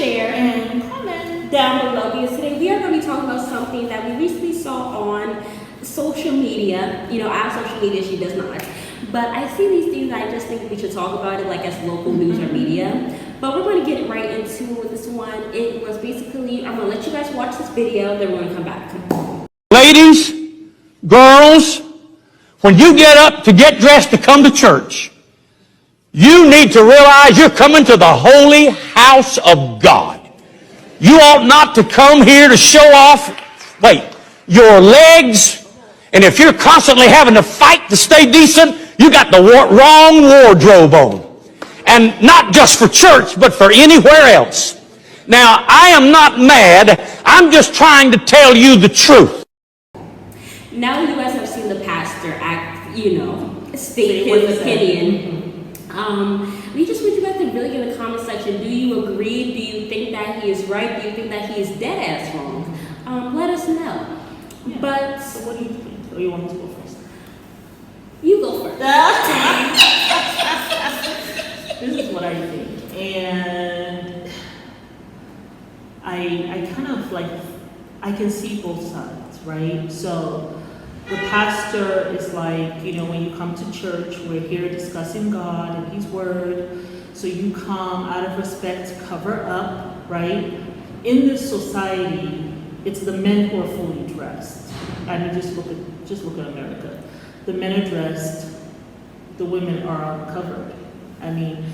share, and comment down below, because today we are going to be talking about something that we recently saw on social media. You know, our social media, she does not. But I see these things, I just think we should talk about it like as local news or media. But we're going to get right into this one. It was basically, I'm going to let you guys watch this video, then we're going to come back. Ladies, girls, when you get up to get dressed to come to church, you need to realize you're coming to the holy house of God. You ought not to come here to show off, your legs. And if you're constantly having to fight to stay decent, you got the wrong wardrobe on. And not just for church, but for anywhere else. Now, I am not mad. I'm just trying to tell you the truth. Now you guys have seen the pastor state his opinion. We just want you guys to really in the comment section, do you agree? Do you think that he is right? Do you think that he is dead ass wrong? Let us know. Yeah. But so what do you think? Or you want me to go first? You go first. This is what I think. And I kind of I can see both sides, right? So the pastor is like, when you come to church, we're here discussing God and His Word. So you come out of respect, cover up, right? In this society, it's the men who are fully dressed. I mean, just look at America. The men are dressed, the women are uncovered. I mean,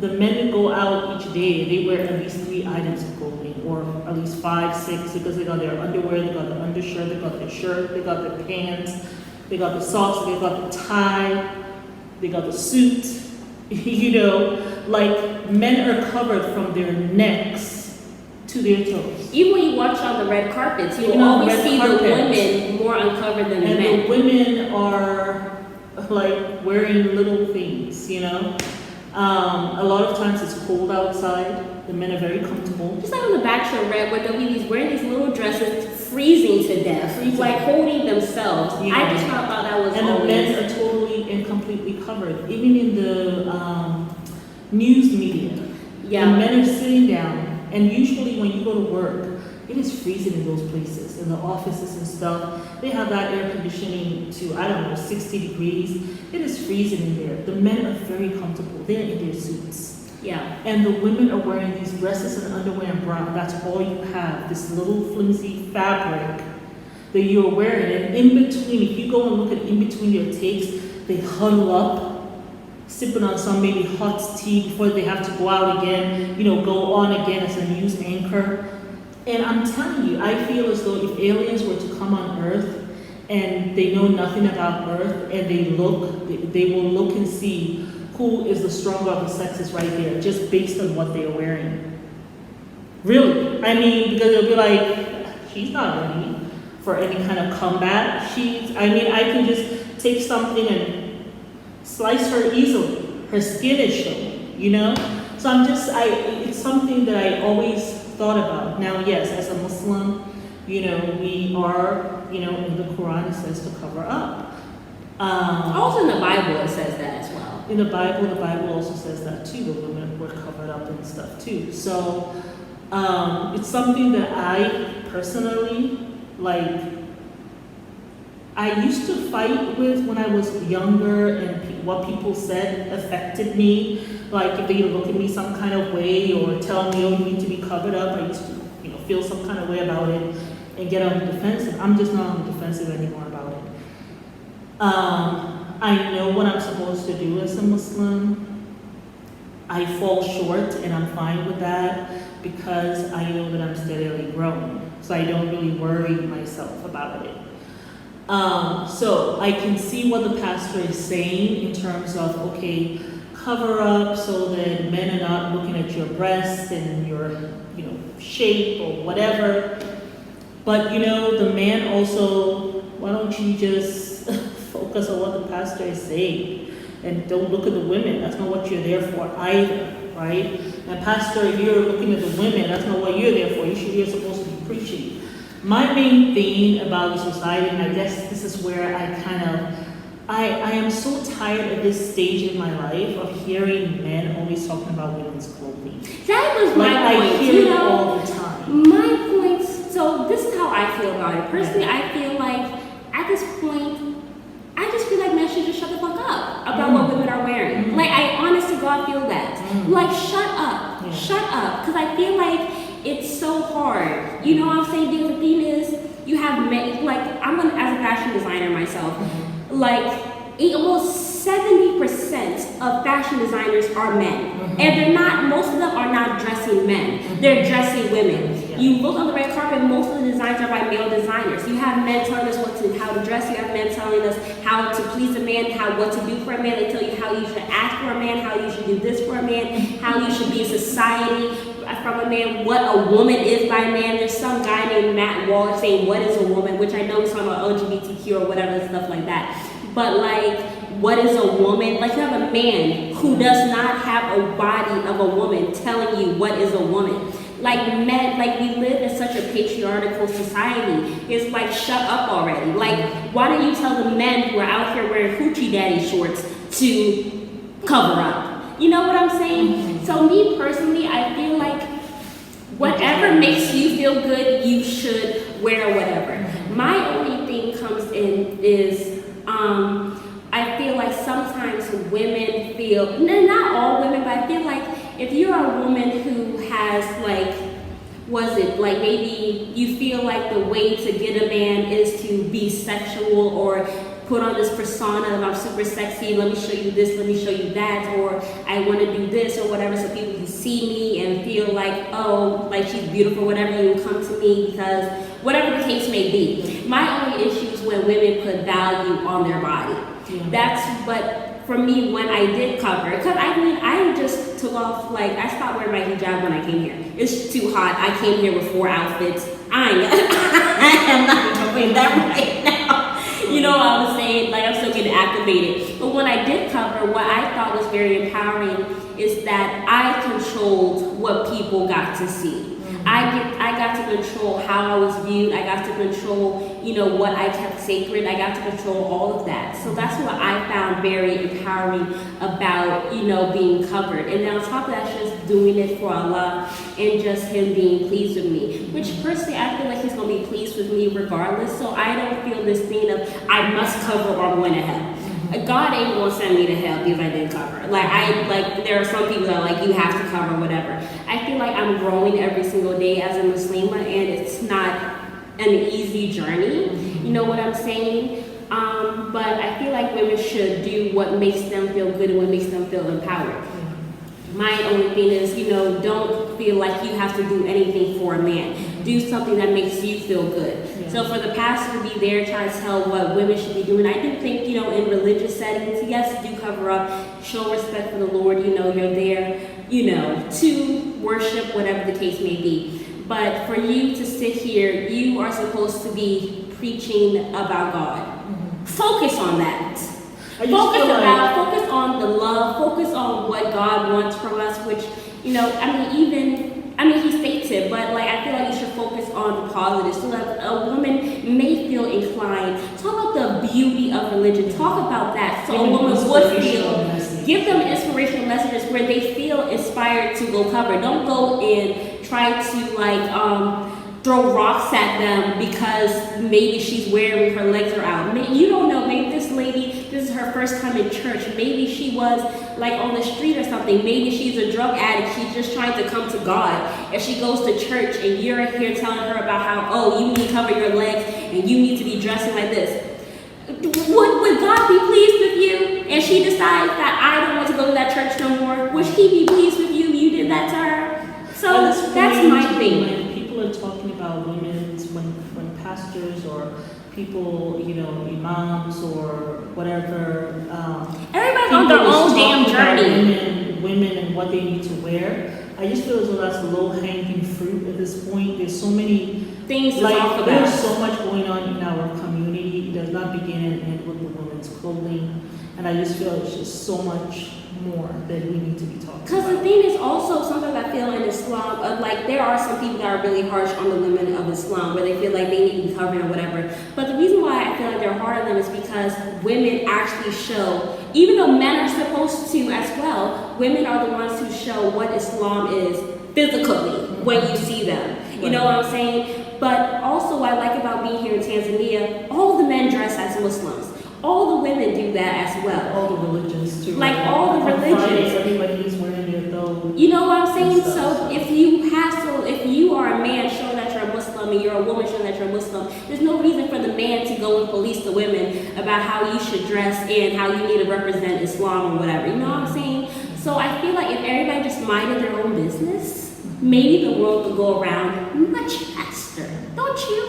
the men go out each day, they wear at least 3 items of clothing, or at least 5, 6, because they got their underwear, they got their undershirt, they got their shirt, they got their pants, they got the socks, they got the tie, they got the suit. Men are covered from their necks to their toes. Even when you watch on the red carpets, you always see the women more uncovered than the men. And the women are wearing little things, A lot of times it's cold outside. The men are very comfortable. Just like on the Bachelor Red, where they'll be wearing these little dresses, freezing to death, holding themselves. Yeah. I just thought that was and always... the men are totally and completely covered. Even in the news media, the men are sitting down. And usually when you go to work, it is freezing in those places, in the offices and stuff. They have that air conditioning to, 60 degrees. It is freezing in there. The men are very comfortable. They're in their suits. Yeah. And the women are wearing these dresses and underwear and bra. That's all you have, this little flimsy fabric that you're wearing. And in between, if you go and look at in between their takes, they huddle up, sipping on some maybe hot tea before they have to go out again, go on again as a news anchor. And I'm telling you, I feel as though if aliens were to come on Earth and they know nothing about Earth and they will look and see who is the stronger of the sexes right there, just based on what they are wearing. Really. I mean, because they'll be like, she's not ready for any kind of combat. I can just take something and slice her easily. Her skin is showing, So it's something that I always thought about. Now, yes, as a Muslim, we are, in the Quran it says to cover up. Also in the Bible it says that as well. In the Bible also says that too. The women were covered up and stuff too. So it's something that I personally I used to fight with when I was younger, and what people said affected me. If they look at me some kind of way or tell me, oh, you need to be covered up, I used to, feel some kind of way about it and get on the defensive. I'm just not on the defensive anymore about it. I know what I'm supposed to do as a Muslim. I fall short, and I'm fine with that because I know that I'm steadily growing. So I don't really worry myself about it. So I can see what the pastor is saying in terms of, okay, cover up so that men are not looking at your breasts and your, shape or whatever. But, the man also, why don't you just focus on what the pastor is saying and don't look at the women. That's not what you're there for either, right? And pastor, if you're looking at the women, that's not what you're there for. You're supposed to be preaching. My main thing about the society, and I guess this is where I kind of I am so tired at this stage in my life of hearing men always talking about women's clothing. That was Like my point. I hear You it know, all the time. my point. So this is how I feel about it. Personally, I feel like at this point, I just feel like men should just shut the fuck up about what women are wearing. Like, I honest to God feel that. Like, shut up. Yeah. Shut up. Because I feel like it's so hard. You know what I'm saying? Because the thing is, you have men, like, as a fashion designer myself, like, almost 70% of fashion designers are men. And they're not, most of them are not dressing men. They're dressing women. Yeah. You look on the red carpet, most of the designs are by male designers. You have men telling us how to dress. You have men telling us how to please a man, what to do for a man. They tell you how you should act for a man, how you should do this for a man, how you should be in society from a man, what a woman is by a man. There's some guy named Matt Walsh saying, what is a woman? Which I know he's talking about LGBTQ or whatever, stuff like that. But like, what is a woman? Like, you have a man who does not have a body of a woman telling you what is a woman. Like, men, like, we live in such a patriarchal society. It's like, shut up already. Like, why don't you tell the men who are out here wearing hoochie daddy shorts to cover up? You know what I'm saying? So me personally, I feel like whatever makes you feel good, you should wear whatever. My only thing comes in is, I feel like sometimes women feel, not all women, but I feel like if you're a woman who has like, maybe you feel like the way to get a man is to be sexual or put on this persona of I'm super sexy, let me show you this, let me show you that, or I want to do this or whatever so people can see me and feel like, oh, like she's beautiful, whatever, you come to me because whatever the case may be. My only issue is when women put value on their body. Yeah. But for me, when I did cover, because I just took off, like, I stopped wearing my hijab when I came here. It's too hot. I came here with 4 outfits. I am not doing that right now. You know what I was saying? Like, I'm still getting activated. But when I did cover, what I thought was very empowering is that I controlled what people got to see. I got to control how I was viewed. I got to control, you know, what I kept sacred. I got to control all of that. So that's what I found very empowering about, you know, being covered. And then on top of that, just doing it for Allah and just Him being pleased with me. Which personally, I feel like He's going to be pleased with me regardless. So I don't feel this thing of I must cover or I'm going to hell. God ain't gonna send me to hell because I didn't cover. Like there are some people that are like, you have to cover whatever. I feel like I'm growing every single day as a Muslima, and it's not an easy journey. You know what I'm saying? But I feel like women should do what makes them feel good and what makes them feel empowered. My only thing is, you know, don't feel like you have to do anything for a man. Do something that makes you feel good. Yeah. So for the pastor to be there trying to tell what women should be doing, I do think, you know, in religious settings, yes, do cover up, show respect for the Lord, you know, you're there, you know, to worship, whatever the case may be. But for you to sit here, you are supposed to be preaching about God. Focus on that. Focus on the love, focus on what God wants from us, which, you know, He states it, but like I feel like you should focus on the positive so that a woman may feel inclined. Talk about the beauty of religion. Talk about that so a woman would feel. Give them inspirational messages where they feel inspired to go cover. Don't go and try to throw rocks at them because maybe she's wearing her legs are out. You don't know, maybe this lady, this is her first time in church. Maybe she was like on the street or something. Maybe she's a drug addict. She's just trying to come to God. If she goes to church and you're here telling her about how, oh, you need to cover your legs and you need to be dressing like this. Would God be pleased with you? And she decides that I don't want to go to that church no more. Would He be pleased with you? You did that to her. So that's my thing. When people are talking about women's, when pastors or people, you know, imams or whatever, everybody's on their own damn journey. Women and what they need to wear. I just feel as though that's low-hanging fruit at this point. There's so many things to like talk about. there's so much going on in our community. It does not begin and end with the women's clothing, and I just feel it's just so much more that we need to be talking Because the about. thing is also, sometimes I feel in Islam, like there are some people that are really harsh on the women of Islam where they feel like they need to be covered or whatever. But the reason why I feel like they're hard on them is because women actually show, even though men are supposed to as well, women are the ones who show what Islam is physically when you see them. You know what I'm saying? But also what I like about being here in Tanzania, all the men dress as Muslims. All the women do that as well. All the religions too. Like all the On Fridays, religions. everybody's wearing their thobe. You know what I'm saying? And stuff. So if you are a man showing that you're a Muslim and you're a woman showing that you're a Muslim, there's no reason for the man to go and police the women about how you should dress and how you need to represent Islam or whatever. You know what I'm saying? So I feel like if everybody just minded their own business, maybe the world would go around much faster. Don't you?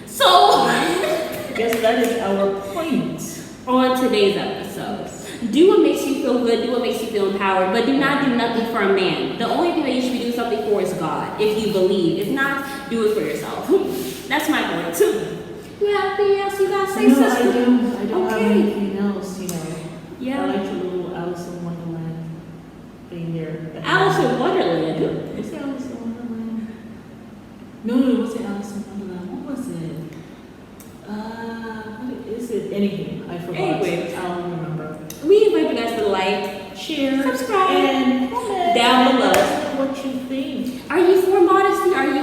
So I guess that is our point. on today's episode, do what makes you feel good, do what makes you feel empowered, but do not do nothing for a man. The only thing that you should be doing something for is God, if you believe. If not, do it for yourself. That's my point too. You have anything else you gotta say, No, sister? I don't have Okay. anything else, you know. Yeah. I like your little Alice in Wonderland thing there. Alice in Wonderland. Is it Alice in Wonderland? No, it wasn't Alice in Wonderland. What was it? What is it? Anything. I forgot. Anyway. I don't remember. We invite you guys to like, Share, subscribe, and comment down below. Let us know what you think. Are you for modesty? Are you